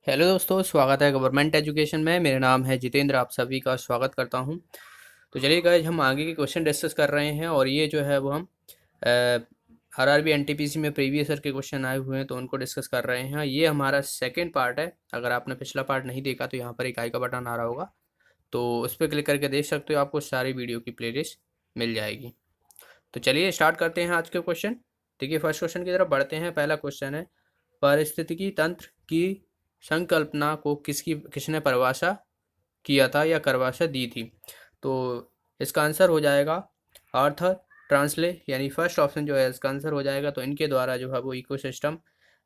Hello दोस्तों, स्वागत है गवर्नमेंट एजुकेशन में। मेरा नाम है जितेंद्र, आप सभी का स्वागत करता हूं। तो चलिए गाइज, हम आगे के क्वेश्चन डिस्कस कर रहे हैं और ये जो है वो हम आरआरबी एनटीपीसी में प्रीवियस ईयर के क्वेश्चन आए हुए हैं तो उनको डिस्कस कर रहे हैं। ये हमारा सेकेंड पार्ट है। अगर आपने पिछला पार्ट नहीं देखा तो यहाँ पर एक आई का बटन आ रहा होगा, तो उस पर क्लिक करके देख सकते हो, आपको सारी वीडियो की प्लेलिस्ट मिल जाएगी। तो चलिए स्टार्ट करते हैं आज के क्वेश्चन। देखिए, फर्स्ट क्वेश्चन की तरफ बढ़ते हैं। पहला क्वेश्चन है, पारिस्थितिकी तंत्र की संकल्पना को किसने परिभाषा किया था या परिभाषा दी थी? तो इसका आंसर हो जाएगा आर्थर ट्रांसले, यानी फर्स्ट ऑप्शन जो है इसका आंसर हो जाएगा। तो इनके द्वारा जो है वो इकोसिस्टम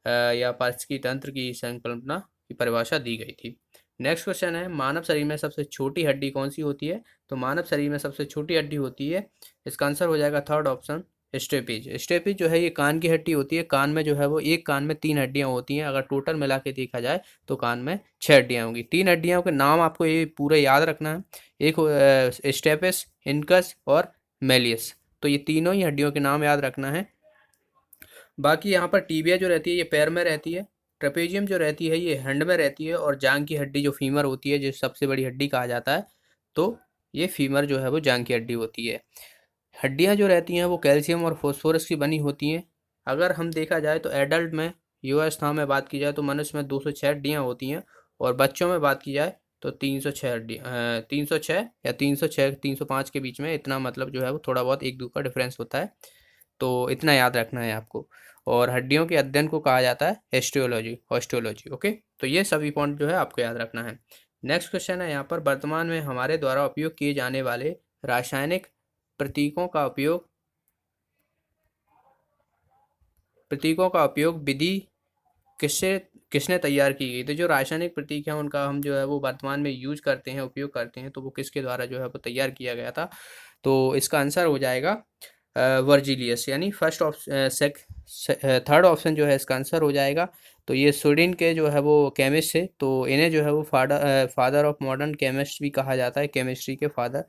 या पारिस्थितिकी तंत्र की संकल्पना की परिभाषा दी गई थी। नेक्स्ट क्वेश्चन है, मानव शरीर में सबसे छोटी हड्डी कौन सी होती है? तो मानव शरीर में सबसे छोटी हड्डी होती है, इसका आंसर हो जाएगा थर्ड ऑप्शन, स्टेपिज। स्टेपिज जो है ये कान की हड्डी होती है। कान में जो है वो एक कान में 3 हड्डियां होती हैं। अगर टोटल मिला के देखा जाए तो कान में 6 हड्डियां होंगी। 3 हड्डियों के नाम आपको ये पूरा याद रखना है। एक स्टेपिस, इनकस और मेलियस। तो ये तीनों ही हड्डियों के नाम याद रखना है। बाकी यहाँ पर टीबिया जो रहती है ये पैर में रहती है। ट्रेपेजियम जो रहती है ये हैंड में रहती है। और जांग की हड्डी जो फीमर होती है, जो सबसे बड़ी हड्डी कहा जाता है, तो ये फीमर जो है वो जांग की हड्डी होती है। हड्डियाँ जो रहती हैं वो कैल्शियम और फास्फोरस की बनी होती हैं। अगर हम देखा जाए तो एडल्ट में, युवावस्था में बात की जाए तो मनुष्य में 206 हड्डियाँ होती हैं। और बच्चों में बात की जाए तो 306 हड्डियाँ, 306 या 306 305 के बीच में, इतना मतलब जो है वो थोड़ा बहुत एक दो का डिफरेंस होता है। तो इतना याद रखना है आपको। और हड्डियों के अध्ययन को कहा जाता है हिस्टोलॉजी, ऑस्टियोलॉजी। ओके, तो ये सभी पॉइंट जो है आपको याद रखना है। नेक्स्ट क्वेश्चन है यहाँ पर, वर्तमान में हमारे द्वारा उपयोग किए जाने वाले रासायनिक प्रतीकों का उपयोग विधि किससे किसने तैयार की गई? तो जो रासायनिक प्रतीक हैं उनका हम जो है वो वर्तमान में यूज करते हैं, उपयोग करते हैं, तो वो किसके द्वारा जो है वो तैयार किया गया था? तो इसका आंसर हो जाएगा वर्जिलियस, यानी फर्स्ट ऑप्शन, थर्ड ऑप्शन जो है इसका आंसर हो जाएगा। तो ये स्वीडन के जो है वो केमिस्ट है, तो इन्हें जो है वो फादर ऑफ मॉडर्न केमिस्ट भी कहा जाता है, केमिस्ट्री के फादर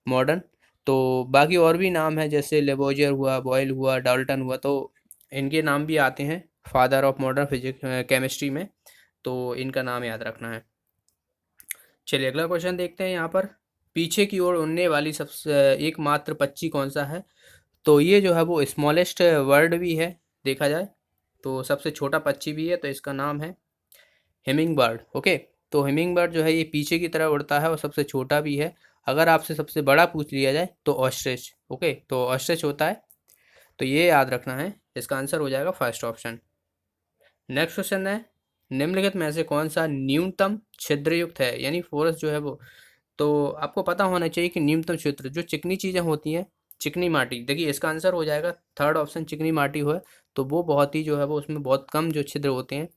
मॉडर्न। तो बाकी और भी नाम है, जैसे लेबोजियर हुआ, बॉयल हुआ, डाल्टन हुआ, तो इनके नाम भी आते हैं father of modern physics chemistry में। तो इनका नाम याद रखना है। चलिए अगला क्वेश्चन देखते हैं यहाँ पर, पीछे की ओर उड़ने वाली सबसे एकमात्र पक्षी कौन सा है? तो ये जो है वो स्मॉलेस्ट वर्ड भी है, देखा जाए तो सबसे छोटा पक्षी भी है। तो इसका नाम है हिमिंग बर्ड। ओके, तो हिमिंग बर्ड जो है ये पीछे की तरह उड़ता है और सबसे छोटा भी है। अगर आपसे सबसे बड़ा पूछ लिया जाए तो ऑस्ट्रिच। ओके, तो ऑस्ट्रिच होता है। तो ये याद रखना है, इसका आंसर हो जाएगा फर्स्ट ऑप्शन। नेक्स्ट क्वेश्चन है, निम्नलिखित में से कौन सा न्यूनतम छिद्रयुक्त है, यानी फोरस जो है वो? तो आपको पता होना चाहिए कि न्यूनतम छिद्र जो चिकनी चीज़ें होती हैं, चिकनी माटी, देखिए इसका आंसर हो जाएगा थर्ड ऑप्शन, चिकनी माटी हो। तो वो बहुत ही जो है वो उसमें बहुत कम जो छिद्र होते हैं,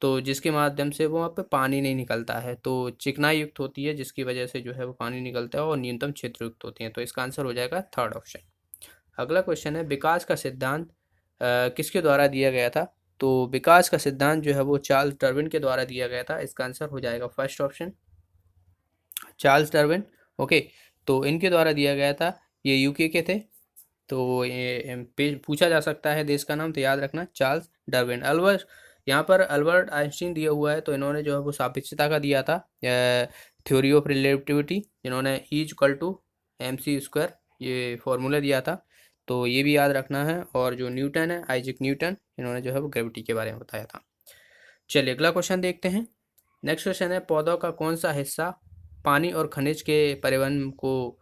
तो जिसके माध्यम से वो वहाँ पे पानी नहीं निकलता है, तो चिकनाई युक्त होती है, जिसकी वजह से जो है वो पानी निकलता है, और न्यूनतम छिद्र युक्त होती हैं। तो इसका आंसर हो जाएगा थर्ड ऑप्शन। अगला क्वेश्चन है, विकास का सिद्धांत किसके द्वारा दिया गया था? तो विकास का सिद्धांत जो है वो चार्ल्स डार्विन के द्वारा दिया गया था। इसका आंसर हो जाएगा first option, Charles Darwin. Okay, तो इनके द्वारा दिया गया था। ये यूके के थे। तो ये पूछा जा सकता है देश का नाम, तो याद रखना चार्ल्स डार्विन। अल्बर्ट, यहाँ पर अल्बर्ट आइंस्टीन दिया हुआ है, तो इन्होंने जो है वो सापेक्षता का दिया था, थ्योरी ऑफ रिलेटिविटी, जिन्होंने E equal to M C square ये फॉर्मूला दिया था। तो ये भी याद रखना है। और जो न्यूटन है, आइजैक न्यूटन, इन्होंने जो है वो ग्रेविटी के बारे में बताया था। चलिए अगला क्वेश्चन देखते हैं। नेक्स्ट क्वेश्चन है, पौधों का कौन सा हिस्सा पानी और खनिज के परिवहन को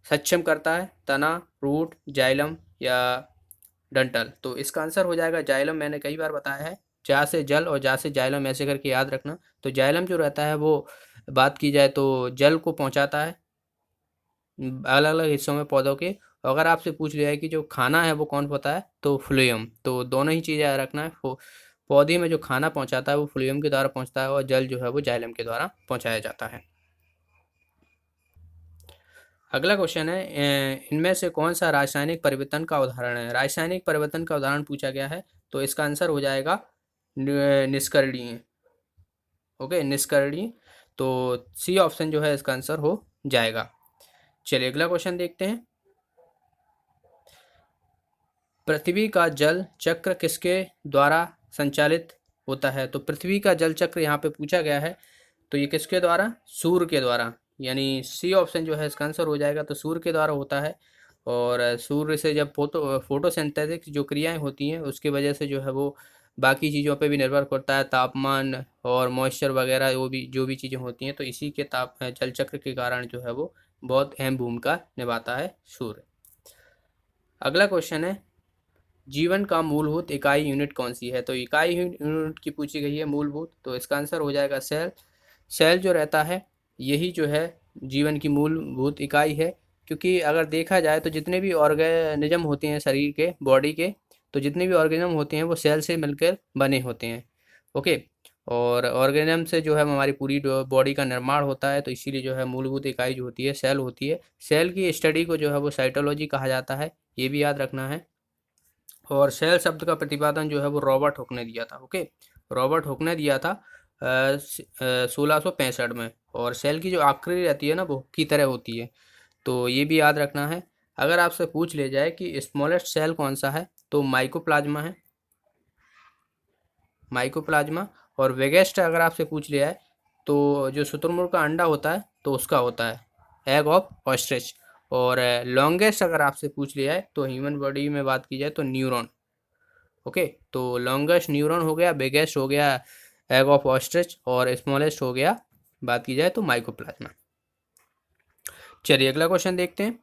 सक्षम करता है? तना, रूट, जाइलम या डंठल? तो इसका आंसर हो जाएगा जाइलम। मैंने कई बार बताया है, जा से जल और जा से जाइलम ऐसे करके याद रखना। तो जाइलम जो रहता है वो, बात की जाए तो जल को पहुंचाता है अलग अलग हिस्सों में पौधों के। अगर आपसे पूछ लिया है कि जो खाना है वो कौन पता है, तो फ्लोएम। तो दोनों ही चीज़ें याद रखना है। पौधे में जो खाना पहुंचाता है वो फ्लोएम के द्वारा पहुंचता है, और जल जो है वो जाइलम के द्वारा पहुंचाया जाता है। अगला क्वेश्चन है, इनमें से कौन सा रासायनिक परिवर्तन का उदाहरण है? रासायनिक परिवर्तन का उदाहरण पूछा गया है, तो इसका आंसर हो जाएगा निष्कर्षणीय। ओके, निष्कर्षणीय। तो सी ऑप्शन जो है इसका आंसर हो जाएगा। चलिए अगला क्वेश्चन देखते हैं, पृथ्वी का जल चक्र किसके द्वारा संचालित होता है। तो पृथ्वी का जल चक्र यहाँ पे पूछा गया है, तो ये किसके द्वारा? सूर्य के द्वारा, यानी सी ऑप्शन जो है इसका आंसर हो जाएगा। तो सूर्य के द्वारा होता है, और सूर्य से जब फोटोसिंथेसिस जो क्रियाएं होती हैं उसकी वजह से जो है वो बाकी चीज़ों पे भी निर्भर करता है, तापमान और मॉइस्चर वगैरह, वो भी जो भी चीज़ें होती हैं, तो इसी के जल चक्र के कारण जो है वो बहुत अहम भूमिका निभाता है सूर्य। अगला क्वेश्चन है, जीवन का मूलभूत इकाई यूनिट कौन सी है? तो इकाई यूनिट की पूछी गई है मूलभूत, तो इसका आंसर हो जाएगा सेल। सेल जो रहता है यही जो है जीवन की मूलभूत इकाई है, क्योंकि अगर देखा जाए तो जितने भी ऑर्गेनिज्म होते हैं शरीर के, बॉडी के, तो जितने भी ऑर्गेनिज्म होते हैं वो सेल से मिलकर बने होते हैं। ओके, और ऑर्गेनिज्म से जो है हमारी पूरी बॉडी का निर्माण होता है, तो इसीलिए जो है मूलभूत इकाई जो होती है सेल होती है। सेल की स्टडी को जो है वो साइटोलॉजी कहा जाता है, ये भी याद रखना है। और सेल शब्द का प्रतिपादन जो है वो रॉबर्ट हुक ने दिया था। ओके, रॉबर्ट हुक ने दिया था 1665 में। और सेल की जो आकृति रहती है ना वो हुक की तरह होती है, तो ये भी याद रखना है। अगर आपसे पूछ ले जाए कि स्मॉलेस्ट सेल कौन सा है, तो माइकोप्लाज्मा है, माइकोप्लाज्मा। और वेगेस्ट अगर आपसे पूछ लिया है तो जो शुतुरमुर्ग का अंडा होता है तो उसका होता है एग ऑफ ऑस्ट्रिच। और लॉन्गेस्ट अगर आपसे पूछ लिया है तो ह्यूमन बॉडी में बात की जाए तो न्यूरॉन। ओके, तो लॉन्गेस्ट न्यूरॉन हो गया, बिगेस्ट हो गया एग ऑफ ऑस्ट्रिच, और स्मॉलेस्ट हो गया बात की जाए तो माइकोप्लाज्मा। चलिए अगला क्वेश्चन देखते हैं।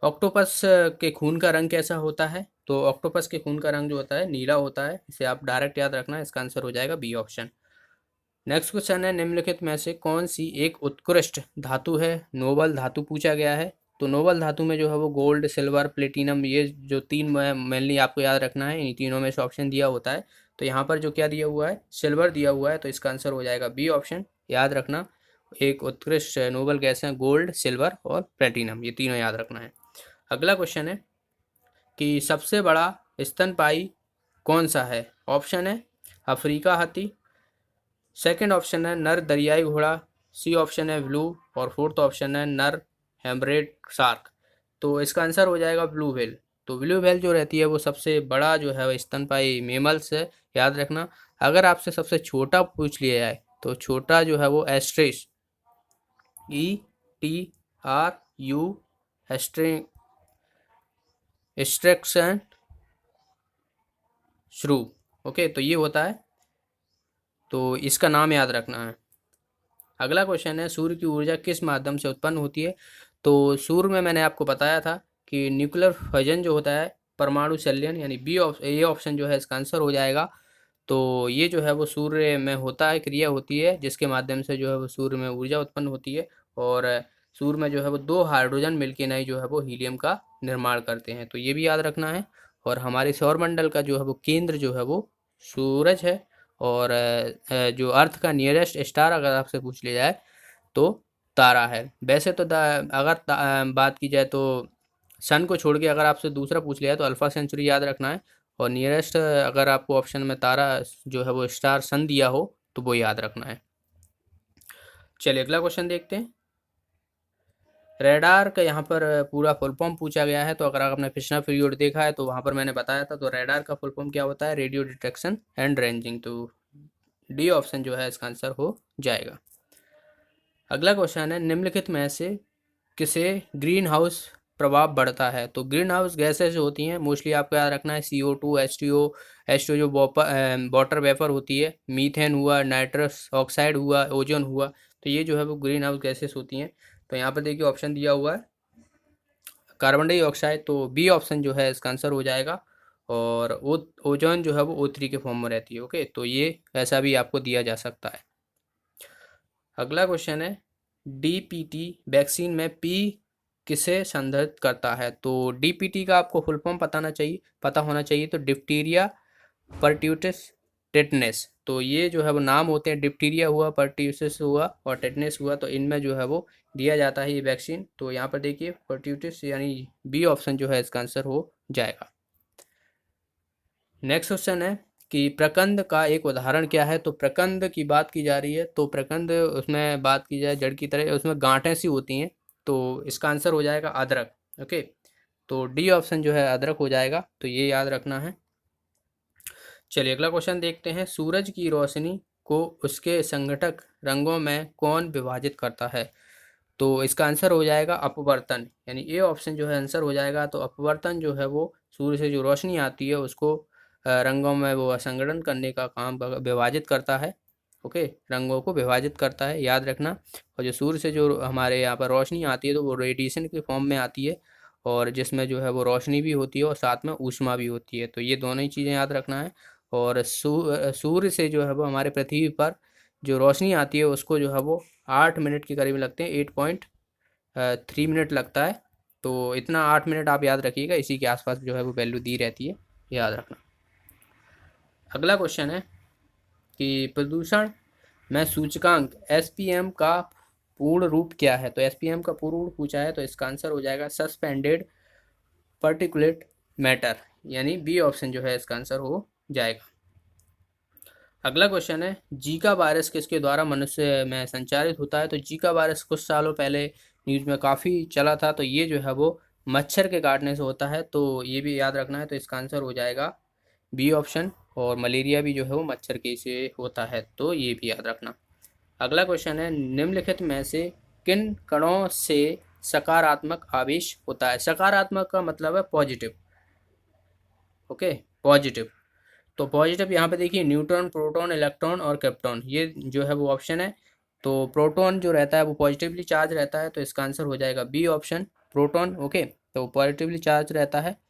ऑक्टोपस के खून का रंग कैसा होता है? तो ऑक्टोपस के खून का रंग जो होता है नीला होता है, इसे आप डायरेक्ट याद रखना, इसका आंसर हो जाएगा बी ऑप्शन। नेक्स्ट क्वेश्चन है, निम्नलिखित में से कौन सी एक उत्कृष्ट धातु है? नोबल धातु पूछा गया है। तो नोबल धातु में जो है वो गोल्ड, सिल्वर, प्लेटिनम, ये जो तीन मेनली आपको याद रखना है, इन तीनों में से ऑप्शन दिया होता है। तो यहाँ पर जो क्या दिया हुआ है, सिल्वर दिया हुआ है, तो इसका आंसर हो जाएगा बी ऑप्शन। याद रखना, एक उत्कृष्ट नोबल गैस है गोल्ड, सिल्वर और प्लेटिनम, ये तीनों याद रखना है। अगला क्वेश्चन है कि सबसे बड़ा स्तनपायी कौन सा है? ऑप्शन है अफ्रीका हाथी, सेकंड ऑप्शन है नर दरियाई घोड़ा, सी ऑप्शन है ब्लू, और फोर्थ ऑप्शन है नर हेमरेड शार्क। तो इसका आंसर हो जाएगा ब्लू व्हेल। तो ब्लू व्हेल जो रहती है वो सबसे बड़ा जो है वो स्तनपायी मेमल्स है, याद रखना। अगर आपसे सबसे छोटा पूछ लिया जाए तो छोटा जो है वो एस्ट्रिस, ETRU, एस्ट्रेक्शन श्रू। ओके, तो ये होता है, तो इसका नाम याद रखना है। अगला क्वेश्चन है, सूर्य की ऊर्जा किस माध्यम से उत्पन्न होती है? तो सूर्य में मैंने आपको बताया था कि न्यूक्लियर फ्यूजन जो होता है, परमाणु संलयन, यानी ये ऑप्शन जो है इसका आंसर हो जाएगा। तो ये जो है वो सूर्य में होता है, क्रिया होती है जिसके माध्यम से जो है वो सूर्य में ऊर्जा उत्पन्न होती है। और सूर्य में जो है वो दो हाइड्रोजन मिलके नहीं जो है वो हीलियम का निर्माण करते हैं, तो ये भी याद रखना है। और हमारे सौरमंडल का जो है वो केंद्र जो है वो सूरज है। और जो अर्थ का नियरेस्ट स्टार अगर आपसे पूछ लिया जाए तो तारा है। वैसे तो अगर बात की जाए तो सन को छोड़ के अगर आपसे दूसरा पूछ लिया है तो अल्फा सेंचुरी याद रखना है। और नियरेस्ट अगर आपको ऑप्शन में तारा जो है वो स्टार सन दिया हो तो वो याद रखना है। चलिए अगला क्वेश्चन देखते हैं। रेडार का यहाँ पर पूरा फुल फॉर्म पूछा गया है, तो अगर आपने पिछला पीरियड देखा है तो वहाँ पर मैंने बताया था। तो रेडार का फुल फॉर्म क्या होता है? Radio detection and ranging. तो डी ऑप्शन जो है इसका आंसर हो जाएगा। अगला क्वेश्चन है, निम्नलिखित में से किसे ग्रीन हाउस प्रभाव बढ़ता है? तो ग्रीन हाउस गैसेज जो होती हैं मोस्टली आपको याद रखना है CO2, H2O जो वाटर वेपर होती है, मीथेन हुआ, नाइट्रस ऑक्साइड हुआ, ओजोन हुआ, तो ये जो है वो ग्रीन हाउस गैसेज होती हैं। तो यहाँ पर देखिए ऑप्शन दिया हुआ है कार्बन डाइऑक्साइड, तो बी ऑप्शन जो है इसका आंसर हो जाएगा। और ओजोन जो है वो O3 के फॉर्म में रहती है। ओके, तो ये ऐसा भी आपको दिया जा सकता है। अगला क्वेश्चन है, DPT वैक्सीन में P किसे संदर्भित करता है? तो DPT का आपको फुल फॉर्म पता होना चाहिए। तो डिप्टीरिया, परट्यूसिस, टेटनेस। तो ये जो है वो नाम होते हैं, डिप्टीरिया हुआ, परट्यूसिस हुआ और टेटनेस हुआ, तो इनमें जो है वो दिया जाता है ये वैक्सीन। तो यहाँ पर देखिए परट्यूसिस यानी बी ऑप्शन जो है इसका आंसर हो जाएगा। नेक्स्ट क्वेश्चन है कि प्रकंद का एक उदाहरण क्या है? तो प्रकंद की बात की जा रही है, तो प्रकंद उसमें बात की जाए जड़ की तरह, उसमें गांठें सी होती हैं, तो इसका आंसर हो जाएगा अदरक। ओके, तो डी ऑप्शन जो है अदरक हो जाएगा, तो ये याद रखना है। चलिए अगला क्वेश्चन देखते हैं। सूरज की रोशनी को उसके संघटक रंगों में कौन विभाजित करता है? तो इसका आंसर हो जाएगा अपवर्तन, यानी ए ऑप्शन जो है आंसर हो जाएगा। तो अपवर्तन जो है वो सूर्य से जो रोशनी आती है उसको रंगों में वो संगठन करने का काम विभाजित करता है। ओके, रंगों को विभाजित करता है, याद रखना। और जो सूर्य से जो हमारे यहाँ पर रोशनी आती है तो वो रेडिएशन के फॉर्म में आती है, और जिसमें जो है वो रोशनी भी होती है और साथ में ऊष्मा भी होती है। तो ये दोनों ही चीज़ें याद रखना है। और सूर्य से जो है वो हमारे पृथ्वी पर जो रोशनी आती है उसको जो है वो 8 मिनट के करीब लगते हैं, 8.3 मिनट लगता है। तो इतना 8 मिनट आप याद रखिएगा, इसी के आसपास जो है वो वैल्यू दी रहती है, याद रखना। अगला क्वेश्चन है कि प्रदूषण में सूचकांक एसपीएम का पूर्ण रूप क्या है? तो एसपीएम का पूर्ण रूप पूछा है, तो इसका आंसर हो जाएगा सस्पेंडेड पर्टिकुलेट मैटर, यानी बी ऑप्शन जो है इसका आंसर हो जाएगा। अगला क्वेश्चन है जीका वायरस किसके द्वारा मनुष्य में संचारित होता है? तो जीका वायरस कुछ सालों पहले न्यूज़ में काफ़ी चला था, तो ये जो है वो मच्छर के काटने से होता है, तो ये भी याद रखना है। तो इसका आंसर हो जाएगा बी ऑप्शन। और मलेरिया भी जो है वो मच्छर के से होता है, तो ये भी याद रखना। अगला क्वेश्चन है निम्नलिखित में से किन कणों से सकारात्मक आवेश होता है? सकारात्मक का मतलब है पॉजिटिव। Okay, positive. तो पॉजिटिव यहाँ पे देखिए न्यूट्रॉन, प्रोटॉन, इलेक्ट्रॉन और क्रिप्टॉन, ये जो है वो ऑप्शन है। तो प्रोटॉन जो रहता है वो पॉजिटिवली चार्ज रहता है, तो इसका आंसर हो जाएगा बी ऑप्शन, प्रोटॉन। ओके, तो पॉजिटिवली चार्ज रहता है।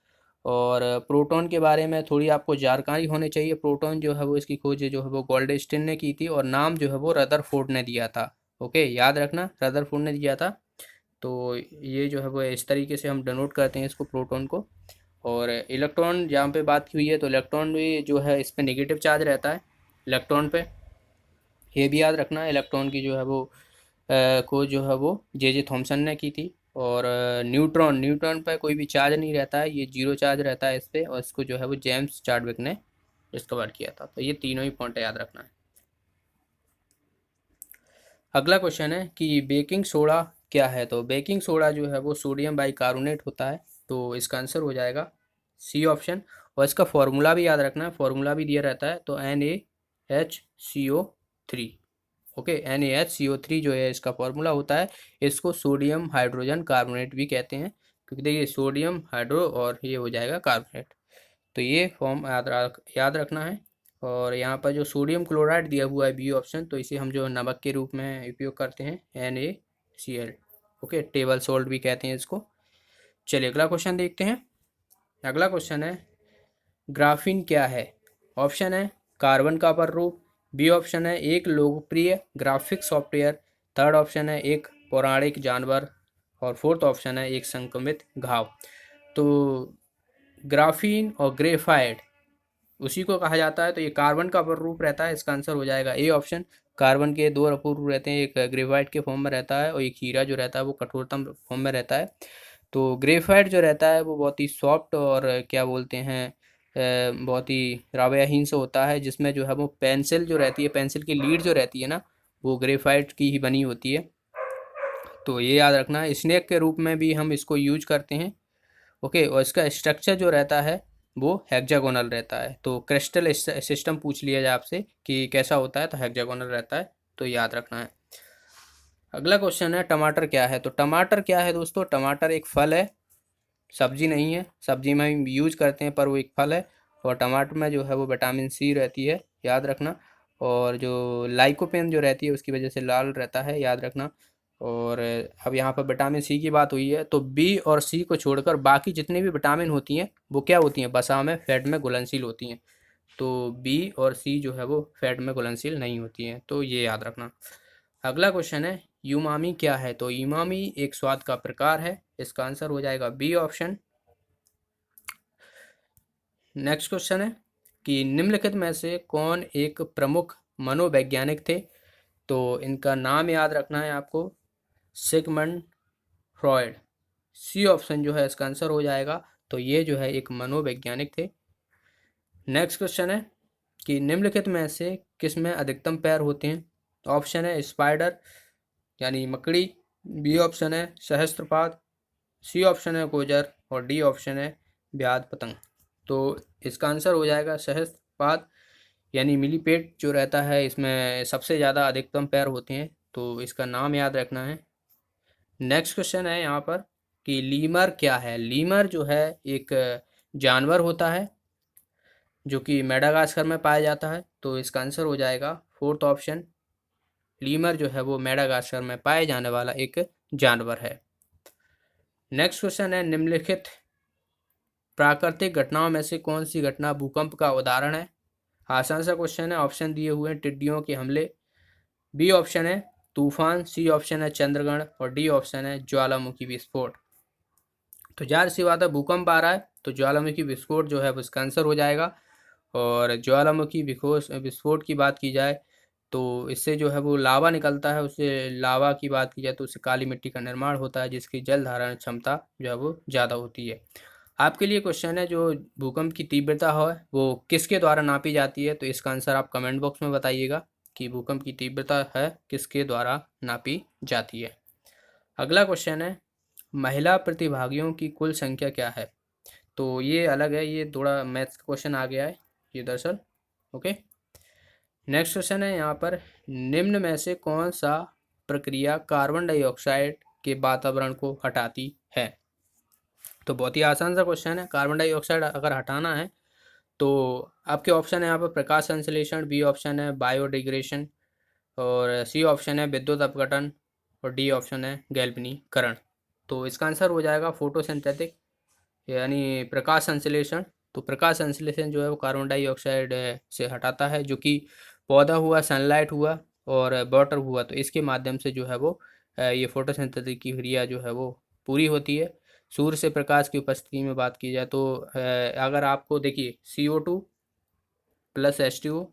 और प्रोटॉन के बारे में थोड़ी आपको जानकारी होनी चाहिए। प्रोटॉन जो है वो इसकी खोज जो है वो गोल्डस्टीन ने की थी, और नाम जो है वो रदरफोर्ड ने दिया था। ओके, याद रखना, रदरफोर्ड ने दिया था। तो ये जो है वो इस तरीके से हम डिनोट करते हैं इसको, प्रोटॉन को। और इलेक्ट्रॉन जहाँ पे बात की हुई है, तो इलेक्ट्रॉन भी जो है इस पे नेगेटिव चार्ज रहता है, इलेक्ट्रॉन पे, ये भी याद रखना। इलेक्ट्रॉन की जो है वो खोज जो है वो जे थॉमसन ने की थी। और न्यूट्रॉन, न्यूट्रॉन पर कोई भी चार्ज नहीं रहता है, ये जीरो चार्ज रहता है इस पर, और इसको जो है वो जेम्स चार्डविक ने डिस्कवर किया था। तो ये तीनों ही पॉइंट याद रखना है। अगला क्वेश्चन है कि बेकिंग सोडा क्या है? तो बेकिंग सोडा जो है वो सोडियम बाइकार्बोनेट होता है, तो इसका आंसर हो जाएगा सी ऑप्शन। और इसका फॉर्मूला भी याद रखना है, फॉर्मूला भी दिया रहता है। तो NaHCO3। ओके, NaHCO3 जो है इसका फॉर्मूला होता है। इसको सोडियम हाइड्रोजन कार्बोनेट भी कहते हैं, क्योंकि देखिए सोडियम हाइड्रो और ये हो जाएगा कार्बोनेट। तो ये फॉर्म याद रखना है। और यहाँ पर जो सोडियम क्लोराइड दिया हुआ है बी ऑप्शन, तो इसे हम जो नमक के रूप में उपयोग करते हैं, NaCl। ओके, टेबल सॉल्ट भी कहते हैं इसको। चलिए अगला क्वेश्चन देखते हैं। अगला क्वेश्चन है ग्राफीन क्या है? ऑप्शन है कार्बन का पररूप, बी ऑप्शन है एक लोकप्रिय ग्राफिक सॉफ्टवेयर, थर्ड ऑप्शन है एक पौराणिक जानवर, और फोर्थ ऑप्शन है एक संक्रमित घाव। तो ग्राफीन और ग्रेफाइट उसी को कहा जाता है, तो ये कार्बन का अपूर्ण रहता है, इसका आंसर हो जाएगा ए ऑप्शन। कार्बन के दो अपूर्ण रहते हैं, एक ग्रेफाइट के फॉर्म में रहता है और एक हीरा जो रहता है वो कठोरतम फॉर्म में रहता है। तो ग्रेफाइट जो रहता है वो बहुत ही सॉफ्ट और क्या बोलते हैं बहुत ही रावयाहीन से होता है, जिसमें जो है वो पेंसिल जो रहती है, पेंसिल की लीड जो रहती है ना, वो ग्रेफाइट की ही बनी होती है। तो ये याद रखना है, स्नेक के रूप में भी हम इसको यूज करते हैं। ओके, और इसका स्ट्रक्चर जो रहता है वो हेक्सागोनल रहता है। तो क्रिस्टल सिस्टम पूछ लिया जाए आपसे कि कैसा होता है, तो हेक्सागोनल रहता है, तो याद रखना है। अगला क्वेश्चन है टमाटर क्या है? तो टमाटर क्या है दोस्तों? टमाटर एक फल है, सब्जी नहीं है। सब्जी में हम यूज करते हैं, पर वो एक फल है। और टमाटर में जो है वो विटामिन सी रहती है, याद रखना। और जो लाइकोपेन जो रहती है उसकी वजह से लाल रहता है, याद रखना। और अब यहाँ पर विटामिन सी की बात हुई है, तो बी और सी को छोड़कर बाकी जितनी भी विटामिन होती हैं वो क्या होती हैं? वसा में, फैट में घुलनशील होती हैं। तो बी और सी जो है वो फैट में घुलनशील नहीं होती हैं, तो ये याद रखना। अगला क्वेश्चन है यूमामी क्या है? तो यूमामी एक स्वाद का प्रकार है, इसका आंसर हो जाएगा बी ऑप्शन। नेक्स्ट क्वेश्चन है कि निम्नलिखित में से कौन एक प्रमुख मनोवैज्ञानिक थे? तो इनका नाम याद रखना है आपको, सिगमंड फ्रॉयड। सी ऑप्शन जो है इसका आंसर हो जाएगा। तो ये जो है एक मनोवैज्ञानिक थे। नेक्स्ट क्वेश्चन है कि निम्नलिखित में से किसमें अधिकतम पैर होते हैं? ऑप्शन है स्पाइडर यानी मकड़ी, बी ऑप्शन है सहस्त्रपाद, सी ऑप्शन है गोजर, और डी ऑप्शन है व्याध पतंग। तो इसका आंसर हो जाएगा सहस्त्रपाद। यानी मिलीपेड जो रहता है इसमें सबसे ज़्यादा अधिकतम पैर होते हैं, तो इसका नाम याद रखना है। नेक्स्ट क्वेश्चन है यहाँ पर कि लीमर क्या है। लीमर जो है एक जानवर होता है जो कि मेडागास्कर में पाया जाता है, तो इसका आंसर हो जाएगा फोर्थ ऑप्शन। लीमर जो है वो मेडागास्कर में पाए जाने वाला एक जानवर है। नेक्स्ट क्वेश्चन है निम्नलिखित प्राकृतिक घटनाओं में से कौन सी घटना भूकंप का उदाहरण है। आसान सा क्वेश्चन है, ऑप्शन दिए हुए हैं टिड्डियों के हमले, बी ऑप्शन है तूफान, सी ऑप्शन है चंद्रग्रहण और डी ऑप्शन है ज्वालामुखी विस्फोट। तो जाहिर सी बात है भूकंप आ रहा है तो ज्वालामुखी विस्फोट जो है वो इसका आंसर हो जाएगा। और ज्वालामुखी विस्फोट की बात की जाए तो इससे जो है वो लावा निकलता है, उससे लावा की बात की जाए तो उससे काली मिट्टी का निर्माण होता है जिसकी जल धारण क्षमता जो है वो ज़्यादा होती है। आपके लिए क्वेश्चन है जो भूकंप की तीव्रता है वो किसके द्वारा नापी जाती है, तो इसका आंसर आप कमेंट बॉक्स में बताइएगा कि भूकंप की तीव्रता है किसके द्वारा नापी जाती है। अगला क्वेश्चन है महिला प्रतिभागियों की कुल संख्या क्या है। तो ये अलग है, ये थोड़ा मैथ्स क्वेश्चन आ गया है ये दरअसल। ओके, नेक्स्ट क्वेश्चन है यहाँ पर निम्न में से कौन सा प्रक्रिया कार्बन डाइऑक्साइड के वातावरण को हटाती है। तो बहुत ही आसान सा क्वेश्चन है, कार्बन डाइऑक्साइड अगर हटाना है तो आपके ऑप्शन है यहाँ पर प्रकाश संश्लेषण, बी ऑप्शन है बायोडिग्रेशन और सी ऑप्शन है विद्युत अपघटन और डी ऑप्शन है गैल्वनीकरण। तो इसका आंसर हो जाएगा फोटोसिंथेटिक यानी प्रकाश संश्लेषण। तो प्रकाश संश्लेषण जो है वो कार्बन डाइऑक्साइड से हटाता है, जो कि पौधा हुआ, सनलाइट हुआ और वाटर हुआ, तो इसके माध्यम से जो है वो ये फोटोसिंथेसिस की क्रिया जो है वो पूरी होती है। सूर्य से प्रकाश की उपस्थिति में बात की जाए तो अगर आपको देखिए CO2 प्लस H2O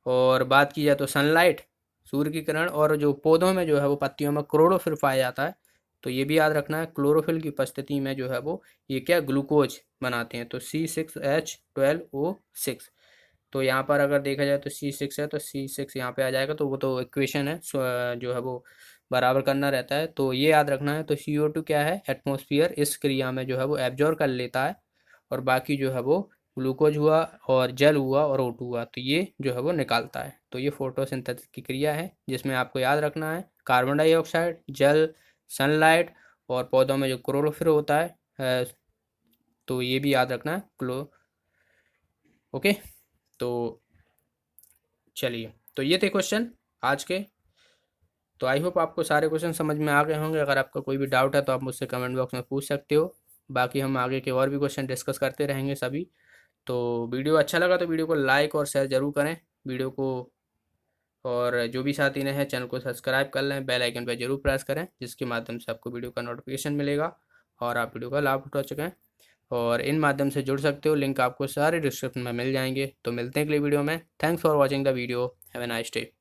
और बात की जाए तो सनलाइट, सूर्य की किरण और जो पौधों में जो है वो पत्तियों में क्लोरोफिल पाया जाता है। तो ये भी याद रखना है क्लोरोफिल की उपस्थिति में जो है वो ये क्या ग्लूकोज बनाते हैं, तो C6H12O6। तो यहाँ पर अगर देखा जाए तो C6 है तो C6 यहाँ पे आ जाएगा, तो वो तो इक्वेशन है जो है वो बराबर करना रहता है। तो ये याद रखना है, तो CO2 क्या है एटमॉस्फेयर इस क्रिया में जो है वो एब्जॉर्ब कर लेता है और बाकी जो है वो ग्लूकोज हुआ और जल हुआ और O2 हुआ तो ये जो है वो निकालता है। तो ये फोटोसिंथेसिस की क्रिया है जिसमें आपको याद रखना है कार्बन डाइऑक्साइड, जल, सनलाइट और पौधों में जो क्लोरोफिल होता है तो ये भी याद रखना है ओके। तो चलिए, तो ये थे क्वेश्चन आज के। तो आई होप आपको सारे क्वेश्चन समझ में आ गए होंगे। अगर आपका कोई भी डाउट है तो आप मुझसे कमेंट बॉक्स में पूछ सकते हो, बाकी हम आगे के और भी क्वेश्चन डिस्कस करते रहेंगे सभी। तो वीडियो अच्छा लगा तो वीडियो को लाइक और शेयर ज़रूर करें वीडियो को, और जो भी साथी ने है चैनल को सब्सक्राइब कर लें, बेल आइकन पर जरूर प्रेस करें जिसके माध्यम से आपको वीडियो का नोटिफिकेशन मिलेगा और आप वीडियो का लाभ उठा सकें और इन माध्यम से जुड़ सकते हो। लिंक आपको सारे डिस्क्रिप्शन में मिल जाएंगे। तो मिलते हैं अगली वीडियो में। Thanks for watching the video. Have a nice day.